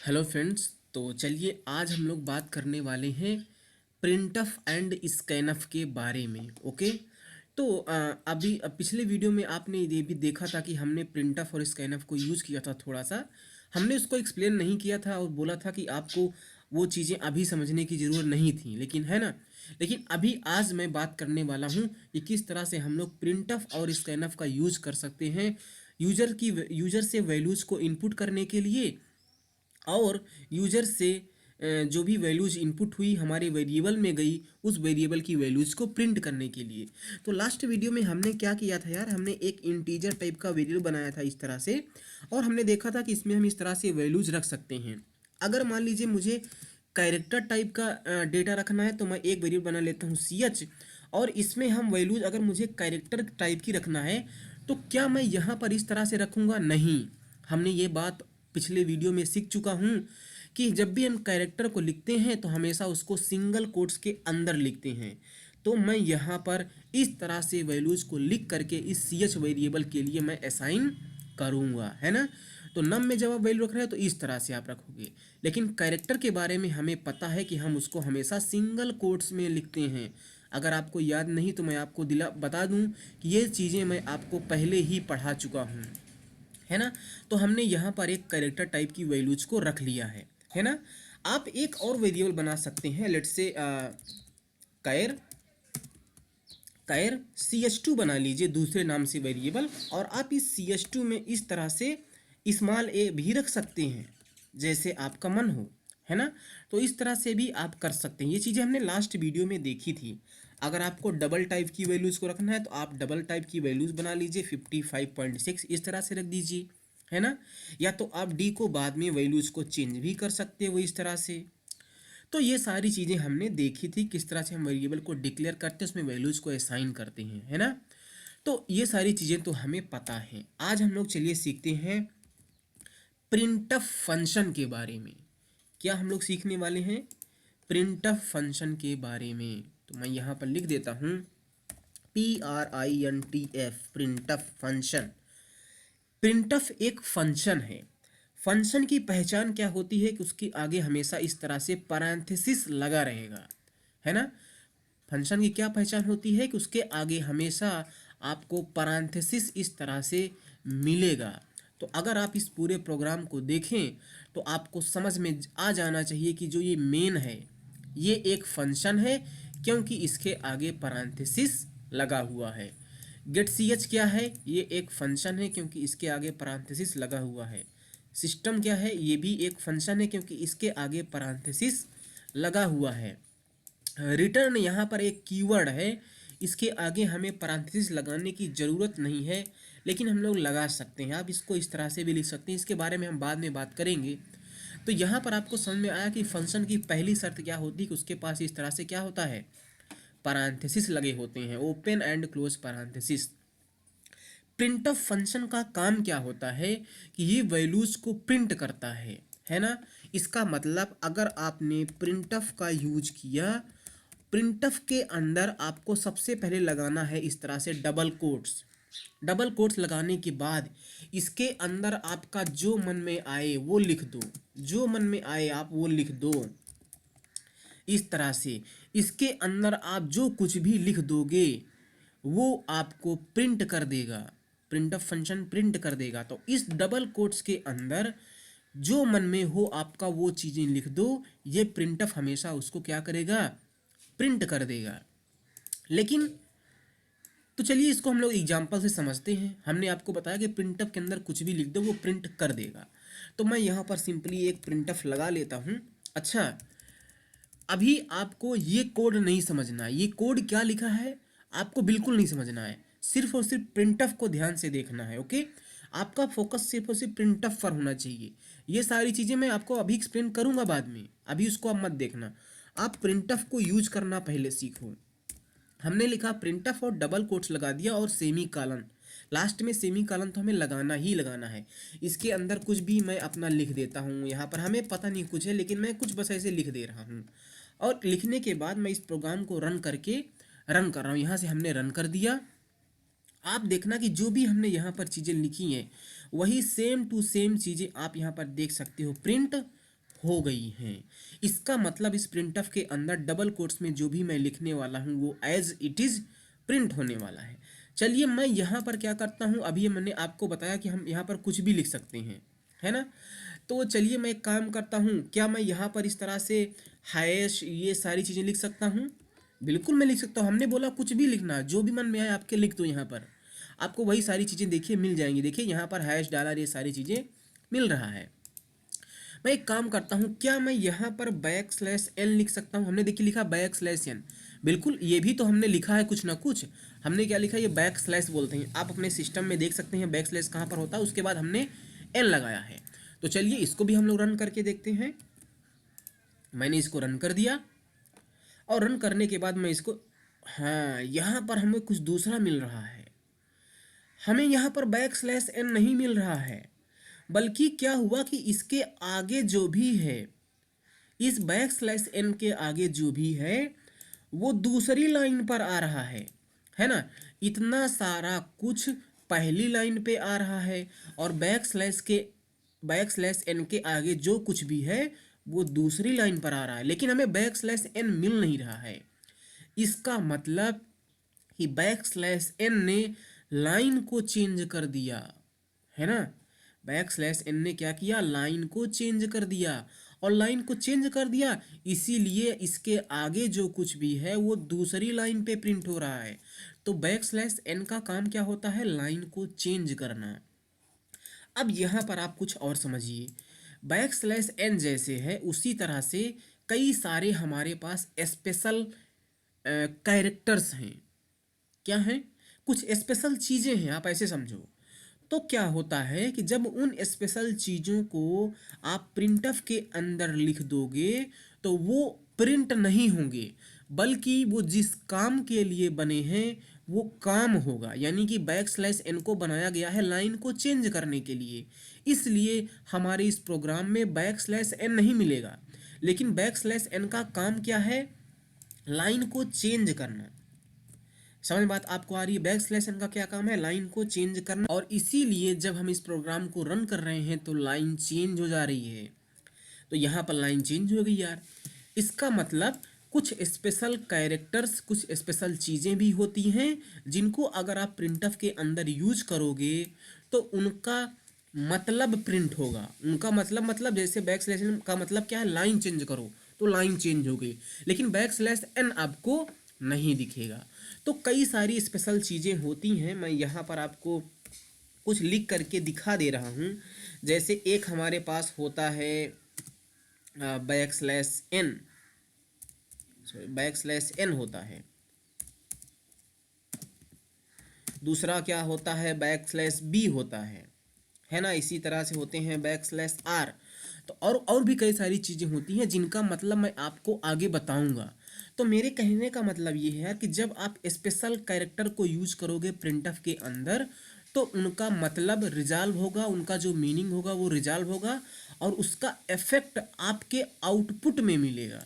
Hello friends. तो चलिए आज हम लोग बात करने वाले हैं प्रिंटफ एंड स्कैनफ के बारे में। ओके। तो अभी पिछले वीडियो में आपने ये भी देखा था कि हमने प्रिंटफ और स्कैनफ को यूज़ किया था। थोड़ा सा हमने उसको एक्सप्लेन नहीं किया था और बोला था कि आपको वो चीज़ें अभी समझने की ज़रूरत नहीं थी, लेकिन है ना। लेकिन अभी आज मैं बात करने वाला हूँ कि किस तरह से हम लोग प्रिंटफ और स्कैनफ का यूज़ कर सकते हैं यूज़र से वैल्यूज़ को इनपुट करने के लिए, और यूजर से जो भी वैल्यूज इनपुट हुई हमारे वेरिएबल में गई, उस वेरिएबल की वैल्यूज को प्रिंट करने के लिए। तो लास्ट वीडियो में हमने क्या किया था यार, हमने एक इंटीजर टाइप का वेरिएबल बनाया था इस तरह से, और हमने देखा था कि इसमें हम इस तरह से वैल्यूज रख सकते हैं। अगर मान लीजिए मुझे कैरेक्टर टाइप का डेटा रखना है तो मैं एक वेरिएबल बना लेता हूँ ch, और इसमें हम वैल्यूज अगर मुझे कैरेक्टर टाइप की रखना है तो क्या मैं यहाँ पर इस तरह से रखूँगा? नहीं। हमने ये बात पिछले वीडियो में सीख चुका हूँ कि जब भी हम कैरेक्टर को लिखते हैं तो हमेशा उसको सिंगल कोट्स के अंदर लिखते हैं। तो मैं यहाँ पर इस तरह से वैल्यूज को लिख करके इस ch वेरिएबल के लिए मैं असाइन करूँगा, है ना। तो नम में जब आप वैल्यू रख रहे हैं तो इस तरह से आप रखोगे, लेकिन कैरेक्टर के बारे में हमें पता है कि हम उसको हमेशा सिंगल कोट्स में लिखते हैं। अगर आपको याद नहीं तो मैं आपको बता दूं कि ये चीज़ें मैं आपको पहले ही पढ़ा चुका हूँ, है ना। तो हमने यहाँ पर एक कैरेक्टर टाइप की वैल्यूज को रख लिया है ना। आप एक और वेरिएबल बना सकते हैं, let's say char char ch2 बना लीजिए दूसरे नाम से वेरिएबल, और आप इस ch2 में इस तरह से स्मॉल a भी रख सकते हैं जैसे आपका मन हो, है ना। तो इस तरह से भी आप कर सकते हैं। ये चीज़ें हमने लास्ट वीडियो में देखी थी। अगर आपको डबल टाइप की वैल्यूज़ को रखना है तो आप डबल टाइप की वैल्यूज़ बना लीजिए 55.6 इस तरह से रख दीजिए, है ना। या तो आप डी को बाद में वैल्यूज़ को चेंज भी कर सकते हो इस तरह से। तो ये सारी चीज़ें हमने देखी थी किस तरह से हम वेरिएबल को डिक्लेयर करते हैं, उसमें वैल्यूज़ को असाइन करते हैं, है ना। तो ये सारी चीज़ें तो हमें पता है। आज हम लोग चलिए सीखते हैं प्रिंटफ फंक्शन के बारे में। क्या हम लोग सीखने वाले हैं? प्रिंटफ फंक्शन के बारे में। तो मैं यहाँ पर लिख देता हूँ PRINTF, प्रिंटफ फंक्शन। प्रिंटफ एक फंक्शन है। फंक्शन की पहचान क्या होती है कि उसके आगे हमेशा इस तरह से पैरेंथेसिस लगा रहेगा, है ना। फंक्शन की क्या पहचान होती है कि उसके आगे हमेशा आपको पैरेंथेसिस इस तरह से मिलेगा। तो अगर आप इस पूरे प्रोग्राम को देखें तो आपको समझ में आ जाना चाहिए कि जो ये मेन है ये एक फंक्शन है, क्योंकि इसके आगे पैरेंथेसिस लगा हुआ है। गेट सी एच क्या है? ये एक फंक्शन है क्योंकि इसके आगे पैरेंथेसिस लगा हुआ है। सिस्टम क्या है? ये भी एक फंक्शन है क्योंकि इसके आगे पैरेंथेसिस लगा हुआ है। रिटर्न यहाँ पर एक कीवर्ड है, इसके आगे हमें पैरेंथेसिस लगाने की ज़रूरत नहीं है, लेकिन हम लोग लगा सकते हैं। आप इसको इस तरह से भी लिख सकते हैं, इसके बारे में हम बाद में बात करेंगे। तो यहाँ पर आपको समझ में आया कि फंक्शन की पहली शर्त क्या होती है कि उसके पास इस तरह से क्या होता है, पैरेंथेसिस लगे होते हैं, open and close parenthesis. Printf function का काम क्या होता है कि ये वैल्यूज को प्रिंट करता है ना। इसका मतलब अगर आपने प्रिंटफ का यूज किया, प्रिंटफ के अंदर आपको सबसे पहले लगाना है इस तरह से डबल कोट्स। डबल कोट्स लगाने के बाद इसके अंदर आपका जो मन में आए वो लिख दो, जो मन में आए आप वो लिख दो इस तरह से। इसके अंदर आप जो कुछ भी लिख दोगे वो आपको प्रिंट कर देगा, प्रिंटफ फंक्शन प्रिंट कर देगा। तो इस डबल कोट्स के अंदर जो मन में हो आपका वो चीज़ें लिख दो, ये प्रिंटफ हमेशा उसको क्या करेगा, प्रिंट कर देगा। लेकिन तो चलिए इसको हम लोग एग्जाम्पल से समझते हैं। हमने आपको बताया कि प्रिंटफ के अंदर कुछ भी लिख दो वो प्रिंट कर देगा। तो मैं यहाँ पर सिंपली एक प्रिंटफ लगा लेता हूँ। अच्छा, अभी आपको ये कोड नहीं समझना है, ये कोड क्या लिखा है आपको बिल्कुल नहीं समझना है, सिर्फ और सिर्फ प्रिंटफ को ध्यान से देखना है। ओके, आपका फोकस सिर्फ और सिर्फ प्रिंटफ पर होना चाहिए। ये सारी चीज़ें मैं आपको अभी एक्सप्लेन करूंगा बाद में, अभी उसको आप मत देखना। आप प्रिंटफ को यूज करना पहले सीखो। हमने लिखा प्रिंटफ और डबल कोट्स लगा दिया और सेमी कॉलन, लास्ट में सेमी कॉलन तो हमें लगाना ही लगाना है। इसके अंदर कुछ भी मैं अपना लिख देता हूँ, यहाँ पर हमें पता नहीं कुछ है लेकिन मैं कुछ बस ऐसे लिख दे रहा हूँ। और लिखने के बाद मैं इस प्रोग्राम को रन कर रहा हूँ। यहाँ से हमने रन कर दिया। आप देखना कि जो भी हमने यहाँ पर चीज़ें लिखी हैं वही सेम टू सेम चीज़ें आप यहाँ पर देख सकते हो। प्रिंट हो गई हैं। इसका मतलब इस प्रिंटफ के अंदर डबल कोट्स में जो भी मैं लिखने वाला हूँ वो एज इट इज़ प्रिंट होने वाला है। चलिए मैं यहाँ पर क्या करता हूँ, अभी मैंने आपको बताया कि हम यहाँ पर कुछ भी लिख सकते हैं, है ना। तो चलिए मैं एक काम करता हूँ, क्या मैं यहाँ पर इस तरह से हैश ये सारी चीज़ें लिख सकता हूँ? बिल्कुल मैं लिख सकता हूँ। हमने बोला कुछ भी लिखना, जो भी मन में आए आपके लिख दो। यहाँ पर आपको वही सारी चीज़ें देखिए मिल जाएंगी। देखिए यहाँ पर हैश डॉलर ये सारी चीज़ें मिल रहा है। मैं एक काम करता हूँ, क्या मैं यहाँ पर \n लिख सकता हूँ? हमने देखिए लिखा \n, बिल्कुल ये भी तो हमने लिखा है कुछ ना कुछ। हमने क्या लिखा है, ये बैक बोलते हैं। आप अपने सिस्टम में देख सकते हैं बैक कहाँ पर होता है, उसके बाद हमने n लगाया है। तो चलिए इसको भी हम लोग रन करके देखते हैं। मैंने इसको रन कर दिया और रन करने के बाद मैं इसको, हाँ यहाँ पर हमें कुछ दूसरा मिल रहा है। हमें यहाँ पर \n नहीं मिल रहा है, बल्कि क्या हुआ कि इसके आगे जो भी है, इस \n के आगे जो भी है वो दूसरी लाइन पर आ रहा है ना। इतना सारा कुछ पहली लाइन पे आ रहा है और \n के आगे जो कुछ भी है वो दूसरी लाइन पर आ रहा है, लेकिन हमें \n मिल नहीं रहा है। इसका मतलब कि \n ने लाइन को चेंज कर दिया, है ना। \n ने क्या किया, लाइन को चेंज कर दिया, और लाइन को चेंज कर दिया इसीलिए इसके आगे जो कुछ भी है वो दूसरी लाइन पे प्रिंट हो रहा है। तो \n का काम क्या होता है, लाइन को चेंज करना। अब यहाँ पर आप कुछ और समझिए, \n जैसे है उसी तरह से कई सारे हमारे पास स्पेशल कैरेक्टर्स हैं। क्या हैं, कुछ स्पेशल चीज़ें हैं, आप ऐसे समझो। तो क्या होता है कि जब उन स्पेशल चीज़ों को आप प्रिंटफ के अंदर लिख दोगे तो वो प्रिंट नहीं होंगे, बल्कि वो जिस काम के लिए बने हैं वो काम होगा। यानी कि \n को बनाया गया है लाइन को चेंज करने के लिए, इसलिए हमारे इस प्रोग्राम में \n नहीं मिलेगा। लेकिन \n का काम क्या है, लाइन को चेंज करना। समझ बात आपको आ रही है, \n का क्या काम है, लाइन को चेंज करना। और इसीलिए जब हम इस प्रोग्राम को रन कर रहे हैं तो लाइन चेंज हो जा रही है। तो यहाँ पर लाइन चेंज हो गई यार। इसका मतलब कुछ स्पेशल कैरेक्टर्स, कुछ स्पेशल चीज़ें भी होती हैं जिनको अगर आप प्रिंटफ के अंदर यूज करोगे तो उनका मतलब प्रिंट होगा। उनका मतलब जैसे \n का मतलब क्या है, लाइन चेंज करो, तो लाइन चेंज हो गई, लेकिन \n आपको नहीं दिखेगा। तो कई सारी स्पेशल चीज़ें होती हैं, मैं यहाँ पर आपको कुछ लिख करके दिखा दे रहा हूँ। जैसे एक हमारे पास होता है \n होता है, दूसरा क्या होता है, \b होता है ना। इसी तरह से होते हैं \r। तो और भी कई सारी चीज़ें होती हैं जिनका मतलब मैं आपको आगे बताऊंगा। तो मेरे कहने का मतलब ये है कि जब आप स्पेशल कैरेक्टर को यूज करोगे प्रिंटफ के अंदर तो उनका मतलब रिजॉल्व होगा, उनका जो मीनिंग होगा वो रिजॉल्व होगा और उसका इफेक्ट आपके आउटपुट में मिलेगा,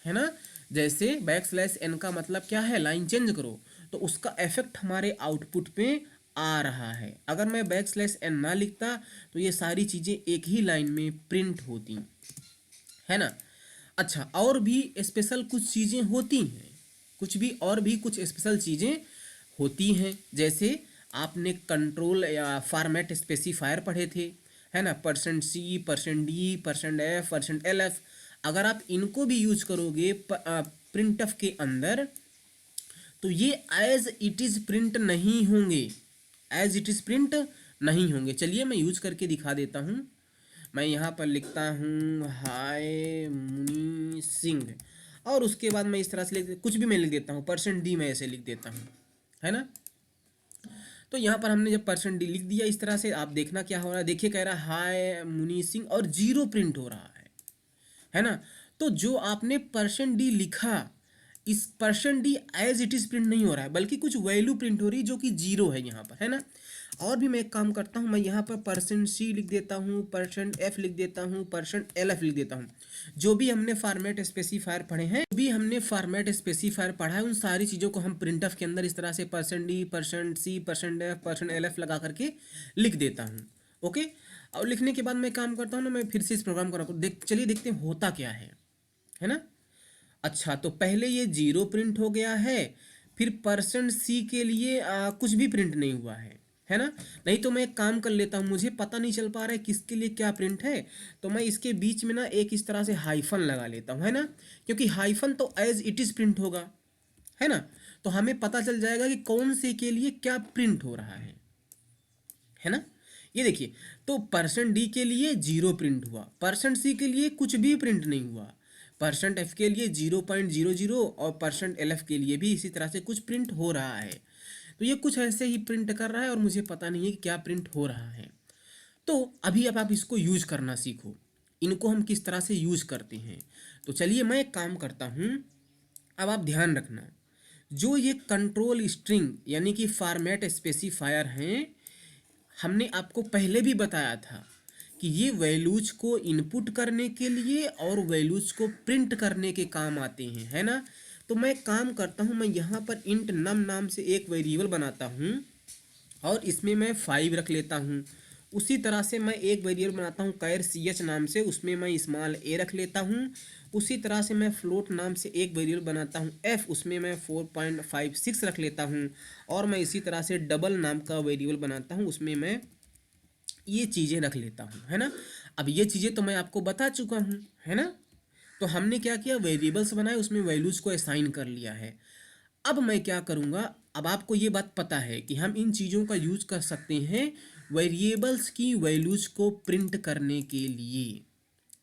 है ना। जैसे \n का मतलब क्या है, लाइन चेंज करो, तो उसका इफेक्ट हमारे आउटपुट पे आ रहा है। अगर मैं \n ना लिखता तो ये सारी चीज़ें एक ही लाइन में प्रिंट होती, है ना। अच्छा, और भी स्पेशल कुछ चीज़ें होती हैं, कुछ स्पेशल चीज़ें होती हैं। जैसे आपने कंट्रोल या फॉर्मेट स्पेसिफायर पढ़े थे, है ना, %C, %D, %F, %LF। अगर आप इनको भी यूज करोगे प्रिंटफ के अंदर तो ये एज इट इज़ प्रिंट नहीं होंगे, एज इट इज़ प्रिंट नहीं होंगे। चलिए मैं यूज करके दिखा देता हूँ। मैं यहाँ पर लिखता हूँ हाय मुनि सिंह, और उसके बाद मैं इस तरह से कुछ भी मैं लिख देता हूँ, %D मैं ऐसे लिख देता हूँ, है ना। तो यहाँ पर हमने जब %D लिख दिया इस तरह से, आप देखना क्या हो रहा है, देखिए कह रहा है हाय मुनि सिंह और 0 प्रिंट हो रहा है ना। तो जो आपने %D लिखा, इस %D as it is print नहीं हो रहा है, बल्कि कुछ वैल्यू प्रिंट हो रही है जो कि 0 है यहाँ पर, है ना। और भी मैं एक काम करता हूँ, मैं यहाँ पर %C लिख देता हूँ, %F लिख देता हूँ, %LF लिख देता हूँ। जो भी हमने फॉर्मेट स्पेसिफायर पढ़े हैं, जो भी हमने फॉर्मेट स्पेसिफायर पढ़ा है, उन सारी चीज़ों को हम प्रिंटफ के अंदर इस तरह से %D, %C, %F, %LF लगा करके लिख देता हूँ। ओके। और लिखने के बाद मैं काम करता हूँ ना, मैं फिर से इस प्रोग्राम को रखूँ, चलिए देखते हैं होता क्या है ना। अच्छा, तो पहले ये 0 प्रिंट हो गया है, फिर %c के लिए कुछ भी प्रिंट नहीं हुआ है ना। नहीं तो मैं एक काम कर लेता हूँ, मुझे पता नहीं चल पा रहा है किसके लिए क्या प्रिंट है, तो मैं इसके बीच में ना एक इस तरह से हाइफन लगा लेता हूँ, है ना, क्योंकि हाइफन तो एज इट इज़ प्रिंट होगा, है ना। तो हमें पता चल जाएगा कि कौन से के लिए क्या प्रिंट हो रहा है ना। ये देखिए, तो %d के लिए 0 प्रिंट हुआ, %c के लिए कुछ भी प्रिंट नहीं हुआ, %f के लिए 0.00 और %lf के लिए भी इसी तरह से कुछ प्रिंट हो रहा है। तो ये कुछ ऐसे ही प्रिंट कर रहा है और मुझे पता नहीं है कि क्या प्रिंट हो रहा है। तो अभी अब आप इसको यूज करना सीखो, इनको हम किस तरह से यूज करते हैं। तो चलिए मैं एक काम करता हूँ, अब आप ध्यान रखना, जो ये कंट्रोल स्ट्रिंग यानी कि फॉर्मेट स्पेसिफायर हैं, हमने आपको पहले भी बताया था कि ये वैल्यूज को इनपुट करने के लिए और वैल्यूज को प्रिंट करने के काम आते हैं, है ना। तो मैं काम करता हूँ, मैं यहाँ पर इंट नम नाम से एक वेरिएबल बनाता हूँ और इसमें मैं 5 रख लेता हूँ। उसी तरह से मैं एक वेरिएबल बनाता हूँ कैर ch नाम से, उसमें मैं स्मॉल a रख लेता हूँ। उसी तरह से मैं फ्लोट नाम से एक वेरिएबल बनाता हूँ f, उसमें मैं 4.56 रख लेता हूँ। और मैं इसी तरह से डबल नाम का वेरिएबल बनाता हूँ, उसमें मैं ये चीज़ें रख लेता हूँ, है ना। अब ये चीज़ें तो मैं आपको बता चुका हूँ, है ना। तो हमने क्या किया, वेरिएबल्स बनाए, उसमें वैल्यूज़ को असाइन कर लिया है। अब मैं क्या करूँगा, अब आपको ये बात पता है कि हम इन चीज़ों का यूज कर सकते हैं वेरिएबल्स की वैल्यूज़ को प्रिंट करने के लिए।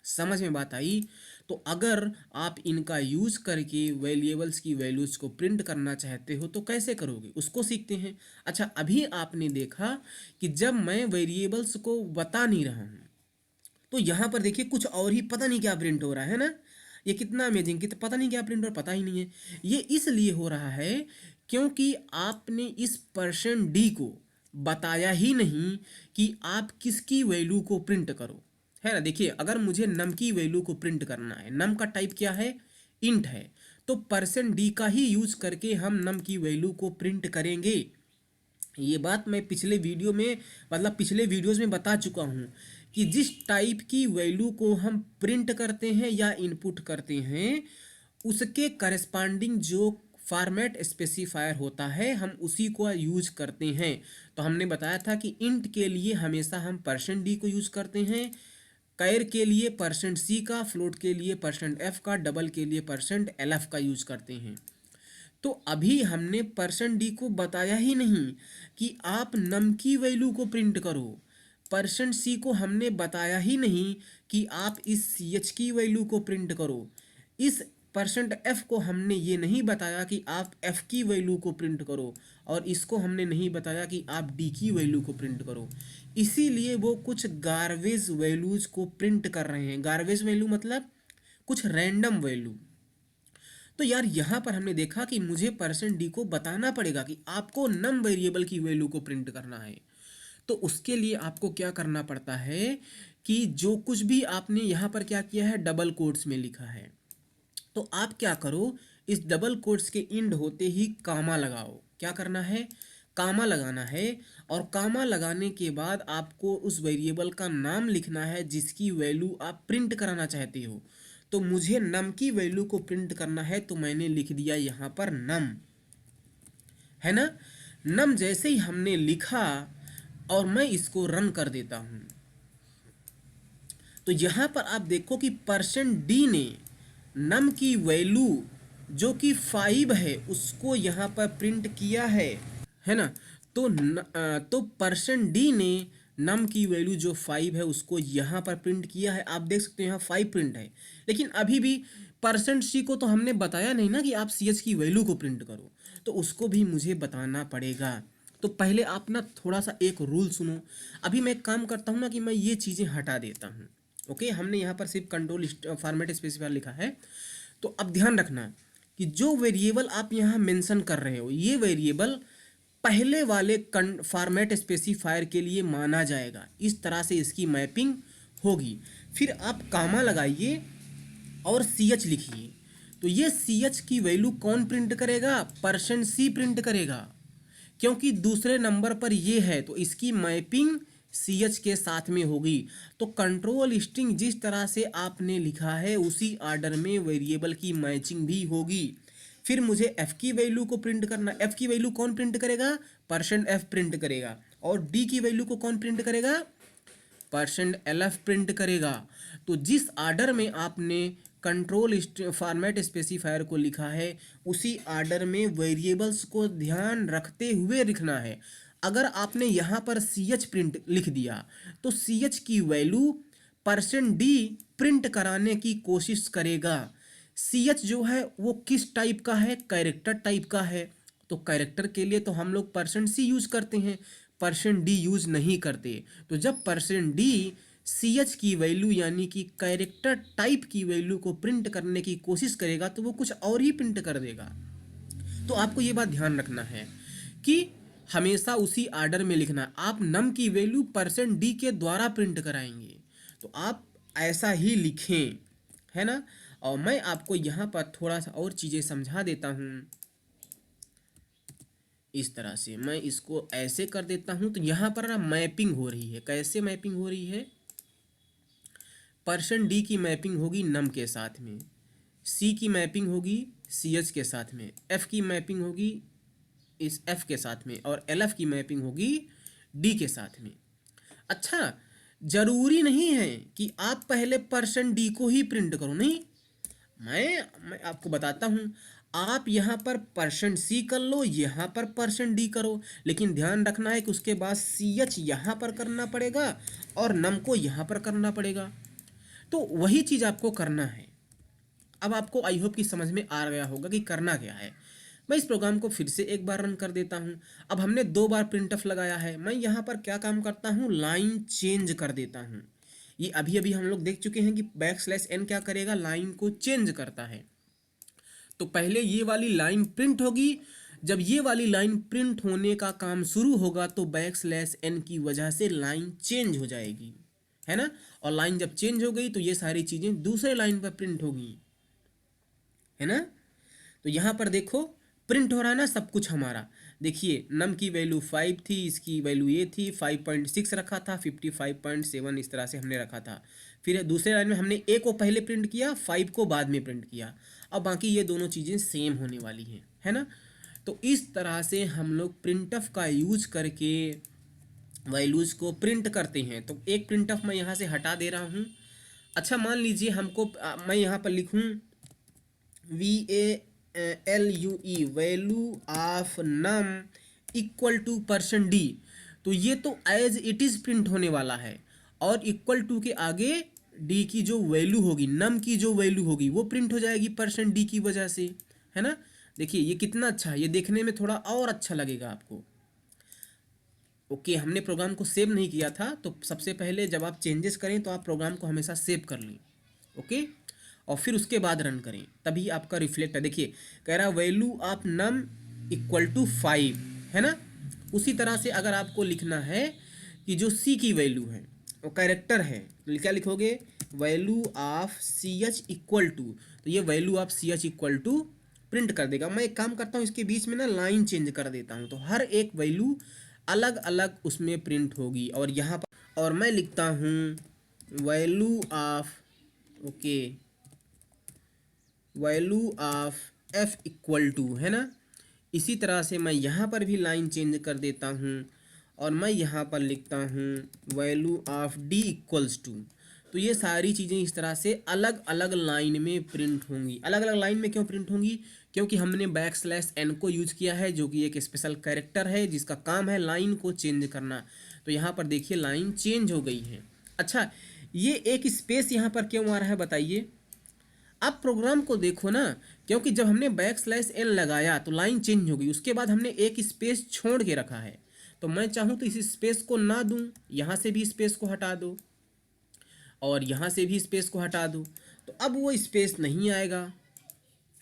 समझ में बात आई। तो अगर आप इनका यूज करके वेरिएबल्स की वैल्यूज को प्रिंट करना चाहते हो तो कैसे करोगे, उसको सीखते हैं। अच्छा, अभी आपने देखा कि जब मैं वेरिएबल्स को बता नहीं रहा हूँ तो यहाँ पर देखिए कुछ और ही पता नहीं क्या प्रिंट हो रहा है ना। ये कितना अमेजिंग, कि तो पता नहीं क्या प्रिंट हो रहा, पता ही नहीं है। ये इसलिए हो रहा है क्योंकि आपने इस %d को बताया ही नहीं कि आप किसकी वैल्यू को प्रिंट करो, है ना। देखिए, अगर मुझे नम की वैल्यू को प्रिंट करना है, नम का टाइप क्या है, इंट है, तो %d का ही यूज करके हम नम की वैल्यू को प्रिंट करेंगे। ये बात मैं पिछले वीडियो में, मतलब पिछले वीडियोस में बता चुका हूँ कि जिस टाइप की वैल्यू को हम प्रिंट करते हैं या इनपुट करते हैं, उसके करस्पॉन्डिंग जो फॉर्मेट स्पेसिफायर होता है हम उसी को यूज करते हैं। तो हमने बताया था कि इंट के लिए हमेशा हम %d को यूज करते हैं, कैर के लिए %c का, फ्लोट के लिए %f का, डबल के लिए %lf का यूज करते हैं। तो अभी हमने %d को बताया ही नहीं कि आप नम की वैल्यू को प्रिंट करो, %c को हमने बताया ही नहीं कि आप इस ch की वैल्यू को प्रिंट करो, इस %f को हमने ये नहीं बताया कि आप f की वैल्यू को प्रिंट करो, और इसको हमने नहीं बताया कि आप d की वैल्यू को प्रिंट करो। इसीलिए वो कुछ गार्बेज वैल्यूज को प्रिंट कर रहे हैं। गार्बेज वैल्यू मतलब कुछ रैंडम वैल्यू। तो यार यहाँ पर हमने देखा कि मुझे %d को बताना पड़ेगा कि आपको नम वेरिएबल की वैल्यू को प्रिंट करना है। तो उसके लिए आपको क्या करना पड़ता है कि जो कुछ भी आपने यहाँ पर क्या किया है, डबल कोट्स में लिखा है, तो आप क्या करो, इस डबल कोट्स के इंड होते ही कामा लगाओ। क्या करना है, कामा लगाना है। और कामा लगाने के बाद आपको उस वेरिएबल का नाम लिखना है जिसकी वैल्यू आप प्रिंट कराना चाहते हो। तो मुझे नम की वैल्यू को प्रिंट करना है, तो मैंने लिख दिया यहाँ पर नम, है ना। नम जैसे ही हमने लिखा और मैं इसको रन कर देता हूँ, तो यहाँ पर आप देखो कि %d ने नम की वैल्यू जो कि 5 है उसको यहाँ पर प्रिंट किया है ना। तो तो %d ने नम की वैल्यू जो 5 है उसको यहाँ पर प्रिंट किया है। आप देख सकते हो यहाँ 5 प्रिंट है, लेकिन अभी भी %c को तो हमने बताया नहीं ना कि आप ch की वैल्यू को प्रिंट करो, तो उसको भी मुझे बताना पड़ेगा। तो पहले आप ना थोड़ा सा एक रूल सुनो। अभी मैं एक काम करता हूँ ना कि मैं ये चीज़ें हटा देता हूँ। ओके, हमने यहाँ पर सिर्फ कंट्रोल फॉर्मेट स्पेसिफायर लिखा है। तो अब ध्यान रखना कि जो वेरिएबल आप यहाँ मेंशन कर रहे हो, ये वेरिएबल पहले वाले फॉर्मेट स्पेसिफायर के लिए माना जाएगा। इस तरह से इसकी मैपिंग होगी। फिर आप कामा लगाइए और ch लिखिए। तो ये ch की वैल्यू कौन प्रिंट करेगा, %c प्रिंट करेगा, क्योंकि दूसरे नंबर पर ये है, तो इसकी मैपिंग सी एच के साथ में होगी। तो कंट्रोल स्ट्रिंग जिस तरह से आपने लिखा है उसी आर्डर में वेरिएबल की मैचिंग भी होगी। फिर मुझे एफ की वैल्यू को प्रिंट करना, एफ की वैल्यू कौन प्रिंट करेगा? परसेंट एफ प्रिंट करेगा। और डी की वैल्यू को कौन प्रिंट करेगा? परसेंट एल एफ प्रिंट करेगा। तो जिस आर्डर में आपने कंट्रोल फॉर्मेट स्पेसिफायर को लिखा है उसी आर्डर में वेरिएबल्स को ध्यान रखते हुए लिखना है। अगर आपने यहाँ पर सी एच प्रिंट लिख दिया तो सी एच की वैल्यू परसेंट डी प्रिंट कराने की कोशिश करेगा। सी एच जो है वो किस टाइप का है? कैरेक्टर टाइप का है। तो कैरेक्टर के लिए तो हम लोग परसेंट सी यूज करते हैं, परसेंट डी यूज नहीं करते। तो जब परसेंट डी सी एच की वैल्यू यानी कि कैरेक्टर टाइप की वैल्यू को प्रिंट करने की कोशिश करेगा तो वो कुछ और ही प्रिंट कर देगा। तो आपको ये बात ध्यान रखना है कि हमेशा उसी आर्डर में लिखना। आप नम की वैल्यू परसेंट डी के द्वारा प्रिंट कराएंगे तो आप ऐसा ही लिखें, है ना। और मैं आपको यहाँ पर थोड़ा सा और चीज़ें समझा देता हूँ। इस तरह से मैं इसको ऐसे कर देता हूँ तो यहाँ पर ना मैपिंग हो रही है। कैसे मैपिंग हो रही है? परसेंट डी की मैपिंग होगी नम के साथ में, सी की मैपिंग होगी सी एच के साथ में, एफ की मैपिंग होगी इस एफ के साथ में और एल एफ की मैपिंग होगी डी के साथ में। अच्छा, जरूरी नहीं है कि आप पहले परसेंट डी को ही प्रिंट करो, नहीं। मैं आपको बताता हूँ, आप यहाँ पर परसेंट सी कर लो, यहाँ पर परसेंट डी करो, लेकिन ध्यान रखना है कि उसके बाद सी एच यहाँ पर करना पड़ेगा और नम को यहाँ पर करना पड़ेगा। तो वही चीज़ आपको करना है। अब आपको आई होप कि समझ में आ गया होगा कि करना क्या है। मैं इस प्रोग्राम को फिर से एक बार रन कर देता हूँ। अब हमने 2 बार प्रिंटफ लगाया है। मैं यहाँ पर क्या काम करता हूँ? लाइन चेंज कर देता हूँ। ये अभी अभी हम लोग देख चुके हैं कि बैकस्लैश n क्या करेगा? लाइन को चेंज करता है। तो पहले ये वाली लाइन प्रिंट होगी। जब ये वाली लाइन प्रिंट होने का काम शुरू होगा तो बैकस्लैश n की वजह से लाइन चेंज हो जाएगी, है ना। और लाइन जब चेंज हो गई तो ये सारी चीज़ें दूसरे लाइन पर प्रिंट होगी, है ना। तो यहाँ पर देखो प्रिंट हो रहा है ना सब कुछ हमारा। देखिए नम की वैल्यू 5 थी, इसकी वैल्यू ये थी, 5.6 रखा था, 55.7 इस तरह से हमने रखा था। फिर दूसरे लाइन में हमने ए को पहले प्रिंट किया, 5 को बाद में प्रिंट किया। अब बाकी ये दोनों चीज़ें सेम होने वाली हैं, है ना। तो इस तरह से हम लोग प्रिंटफ का यूज करके वैल्यूज़ को प्रिंट करते हैं। तो एक प्रिंटफ मैं यहाँ से हटा दे रहा हूँ। अच्छा, मान लीजिए हमको मैं यहाँ पर लिखूँ VALUE value of num equal to percent D. तो ये तो एज इट इज़ प्रिंट होने वाला है और इक्वल टू के आगे डी की जो वैल्यू होगी, नम की जो वैल्यू होगी वो प्रिंट हो जाएगी परसेंट डी की वजह से, है ना। देखिए ये कितना अच्छा है, ये देखने में थोड़ा और अच्छा लगेगा आपको। ओके, हमने प्रोग्राम को सेव नहीं किया था तो सबसे पहले जब आप चेंजेस करें तो आप प्रोग्राम को हमेशा सेव कर लें। ओके, और फिर उसके बाद रन करें, तभी आपका रिफ्लेक्ट है। देखिए कह रहा value of num equal to 5, है ना। उसी तरह से अगर आपको लिखना है कि जो सी की वैल्यू है वो कैरेक्टर है तो क्या लिखोगे? Value of C H equal to, तो ये value of C H equal to print कर देगा। मैं एक काम करता हूँ, इसके बीच में ना लाइन चेंज कर देता हूँ तो हर एक वैल्यू अलग अलग उसमें प्रिंट होगी। और यहाँ पर और मैं लिखता हूँ value of, okay, value of F equal to, है ना। इसी तरह से मैं यहाँ पर भी लाइन चेंज कर देता हूँ और मैं यहाँ पर लिखता हूँ value of D equals to. तो ये सारी चीज़ें इस तरह से अलग अलग लाइन में प्रिंट होंगी। अलग अलग लाइन में क्यों प्रिंट होंगी? क्योंकि हमने बैकस्लैश एन को यूज किया है जो कि एक स्पेशल कैरेक्टर है जिसका काम है लाइन को चेंज करना। तो यहाँ पर देखिए लाइन चेंज हो गई है। अच्छा, ये एक स्पेस यहाँ पर क्यों आ रहा है बताइए? आप प्रोग्राम को देखो ना, क्योंकि जब हमने बैकस्लैश एन लगाया तो लाइन चेंज हो गई, उसके बाद हमने एक स्पेस छोड़ के रखा है। तो मैं चाहूँ तो इस स्पेस को ना दूँ, यहाँ से भी स्पेस को हटा दो और यहाँ से भी स्पेस को हटा दो, तो अब वो स्पेस नहीं आएगा,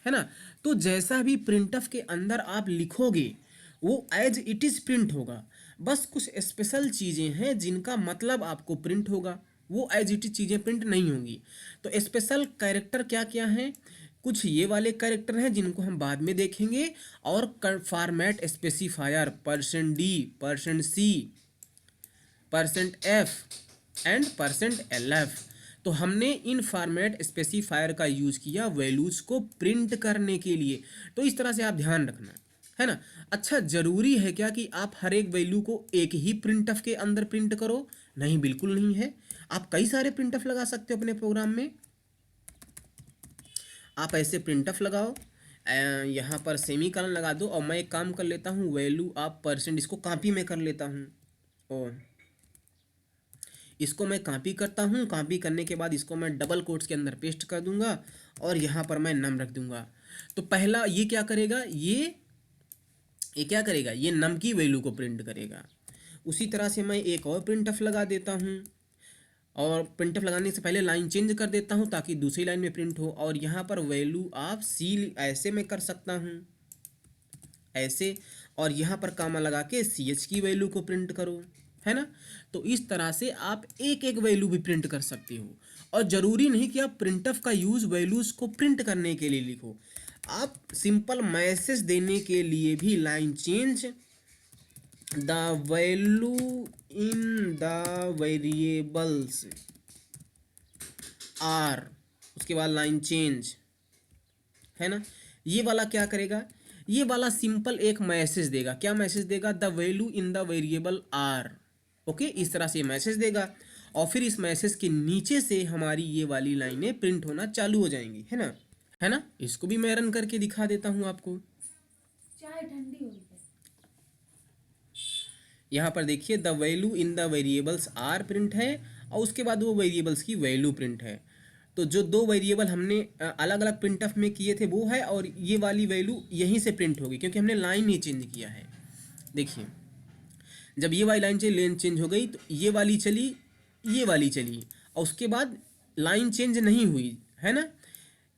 है ना। तो जैसा भी प्रिंटफ के अंदर आप लिखोगे वो एज इट इज़ प्रिंट होगा। बस कुछ स्पेशल चीज़ें हैं जिनका मतलब आपको प्रिंट होगा, वो एज इट इज चीज़ें प्रिंट नहीं होंगी। तो स्पेशल कैरेक्टर क्या क्या हैं? कुछ ये वाले कैरेक्टर हैं जिनको हम बाद में देखेंगे, और format specifier percent D, percent C, %f and %lf। तो हमने इन फॉर्मेट स्पेसिफायर का यूज किया वैल्यूज को प्रिंट करने के लिए। तो इस तरह से आप ध्यान रखना, है ना। अच्छा, जरूरी है क्या कि आप हर एक वैल्यू को एक ही प्रिंटफ के अंदर प्रिंट करो? नहीं, बिल्कुल नहीं है। आप कई सारे प्रिंटफ लगा सकते हो अपने प्रोग्राम में। आप ऐसे प्रिंटफ लगाओ, यहाँ पर सेमीकोलन लगा दो, और मैं एक काम कर लेता हूँ, वैल्यू आप % इसको कॉपी में कर लेता हूँ, और इसको मैं कॉपी करता हूँ। कॉपी करने के बाद इसको मैं डबल कोट्स के अंदर पेस्ट कर दूंगा, और यहाँ पर मैं नम रख दूंगा। तो पहला ये क्या करेगा, ये क्या करेगा, ये नम की वैल्यू को प्रिंट करेगा। उसी तरह से मैं एक और प्रिंटफ लगा देता हूँ, और प्रिंटफ लगाने से पहले लाइन चेंज कर देता हूँ ताकि दूसरी लाइन में प्रिंट हो। और यहाँ पर वैल्यू आप सी ऐसे में कर सकता हूँ, ऐसे, और यहाँ पर कामा लगा के CH की वैल्यू को प्रिंट करो, है ना। तो इस तरह से आप एक एक वैल्यू भी प्रिंट कर सकते हो। और ज़रूरी नहीं कि आप प्रिंटफ का यूज़ वैल्यूज़ को प्रिंट करने के लिए लिखो, आप सिंपल मैसेज देने के लिए भी line change the value in the variables are, उसके बाद लाइन चेंज, है ना। ये वाला क्या करेगा, ये वाला सिंपल एक मैसेज देगा। क्या मैसेज देगा, the value in the variable are. Okay, इस तरह से मैसेज देगा, और फिर इस मैसेज के नीचे से हमारी ये वाली लाइनें प्रिंट होना चालू हो जाएंगी, है ना, है ना। इसको भी मैं रन करके दिखा देता हूँ आपको। चाय ठंडी हो गई। यहाँ पर देखिए, the value in the variables are print है, और उसके बाद वो वेरिएबल्स की वैल्यू प्रिंट है। तो जो दो वेरिएबल हमने अलग अलग प्रिंटफ में किए थे वो है, और ये वाली वैल्यू यहीं से प्रिंट होगी क्योंकि हमने लाइन ही चेंज किया है। देखिए, जब ये वाली लाइन चेंज हो गई तो ये वाली चली, ये वाली चली, और उसके बाद लाइन चेंज नहीं हुई, है ना।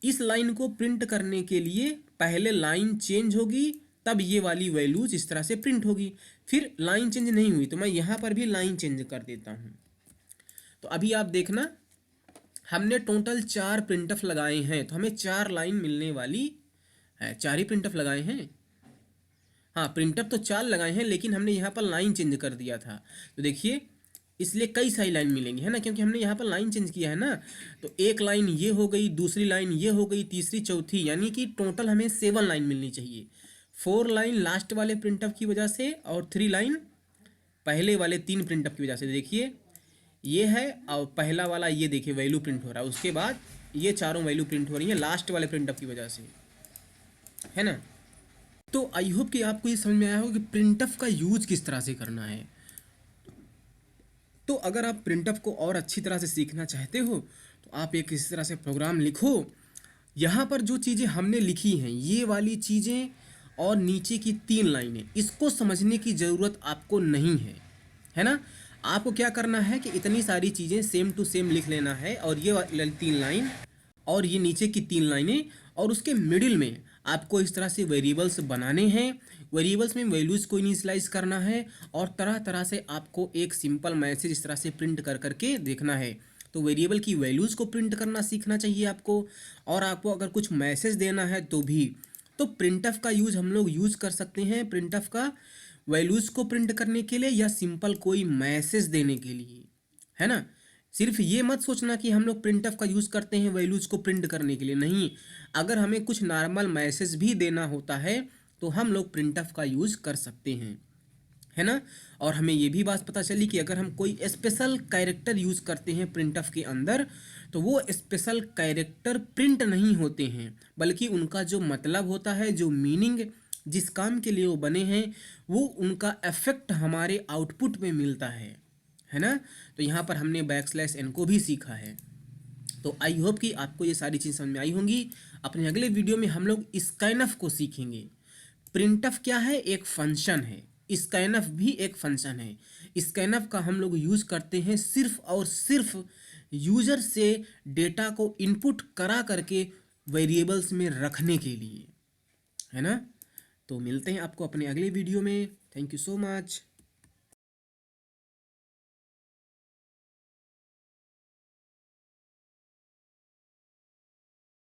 इस लाइन को प्रिंट करने के लिए पहले लाइन चेंज होगी, तब ये वाली वैल्यूज इस तरह से प्रिंट होगी। फिर लाइन चेंज नहीं हुई तो मैं यहाँ पर भी लाइन चेंज कर देता हूँ। तो अभी आप देखना, हमने टोटल 4 प्रिंटफ लगाए हैं, तो हमें 4 लाइन मिलने वाली है। 4 ही प्रिंटफ लगाए हैं, हाँ, प्रिंटफ तो 4 लगाए हैं, लेकिन हमने यहाँ पर लाइन चेंज कर दिया था। तो देखिए, इसलिए कई सारी लाइन मिलेंगी, है ना, क्योंकि हमने यहाँ पर लाइन चेंज किया है ना। तो एक लाइन ये हो गई, दूसरी लाइन ये हो गई, तीसरी, चौथी, यानी कि टोटल हमें 7 लाइन मिलनी चाहिए। 4 लाइन लास्ट वाले प्रिंटफ की वजह से, और 3 लाइन पहले वाले 3 प्रिंटफ की वजह से। देखिए, ये है, और पहला वाला ये देखिए वैल्यू प्रिंट हो रहा है, उसके बाद ये चारों वैल्यू प्रिंट हो रही है लास्ट वाले प्रिंटफ की वजह से, है ना। तो आई होप कि आपको ये समझ में आया हो कि प्रिंटफ का यूज किस तरह से करना है। तो अगर आप प्रिंटफ को और अच्छी तरह से सीखना चाहते हो तो आप एक इस तरह से प्रोग्राम लिखो। यहाँ पर जो चीज़ें हमने लिखी हैं, ये वाली चीज़ें और नीचे की 3 लाइनें, इसको समझने की ज़रूरत आपको नहीं है ना। आपको क्या करना है कि इतनी सारी चीज़ें सेम टू सेम लिख लेना है, और ये वाली 3 लाइन और ये नीचे की 3 लाइनें, और उसके मिडिल में आपको इस तरह से वेरिएबल्स बनाने हैं। वेरिएबल्स में वैल्यूज़ को इनिशियलाइज करना है, और तरह तरह से आपको एक सिंपल मैसेज इस तरह से प्रिंट कर करके देखना है। तो वेरिएबल की वैल्यूज़ को प्रिंट करना सीखना चाहिए आपको। और आपको अगर कुछ मैसेज देना है तो भी, तो प्रिंटफ का यूज़ हम लोग यूज़ कर सकते हैं, प्रिंटफ का वैल्यूज़ को प्रिंट करने के लिए या सिंपल कोई मैसेज देने के लिए, है ना। सिर्फ ये मत सोचना कि हम लोग प्रिंटफ का यूज़ करते हैं वैल्यूज़ को प्रिंट करने के लिए, नहीं। अगर हमें कुछ नॉर्मल मैसेज भी देना होता है तो हम लोग प्रिंटफ का यूज़ कर सकते हैं, है ना। और हमें ये भी बात पता चली कि अगर हम कोई स्पेशल कैरेक्टर यूज़ करते हैं प्रिंटफ के अंदर, तो वो स्पेशल कैरेक्टर प्रिंट नहीं होते हैं, बल्कि उनका जो मतलब होता है, जो मीनिंग, जिस काम के लिए वो बने हैं, वो उनका इफेक्ट हमारे आउटपुट में मिलता है ना। तो यहाँ पर हमने \n को भी सीखा है। तो आई होप कि आपको ये सारी चीज़ समझ में आई होंगी। अपने अगले वीडियो में हम लोग स्कैनफ को सीखेंगे। प्रिंटफ क्या है, एक फंक्शन है, स्कैनफ भी एक फंक्शन है। स्कैनफ का हम लोग यूज़ करते हैं सिर्फ और सिर्फ यूज़र से डेटा को इनपुट करा करके वेरिएबल्स में रखने के लिए, है ना। तो मिलते हैं आपको अपने अगले वीडियो में। Thank you so much.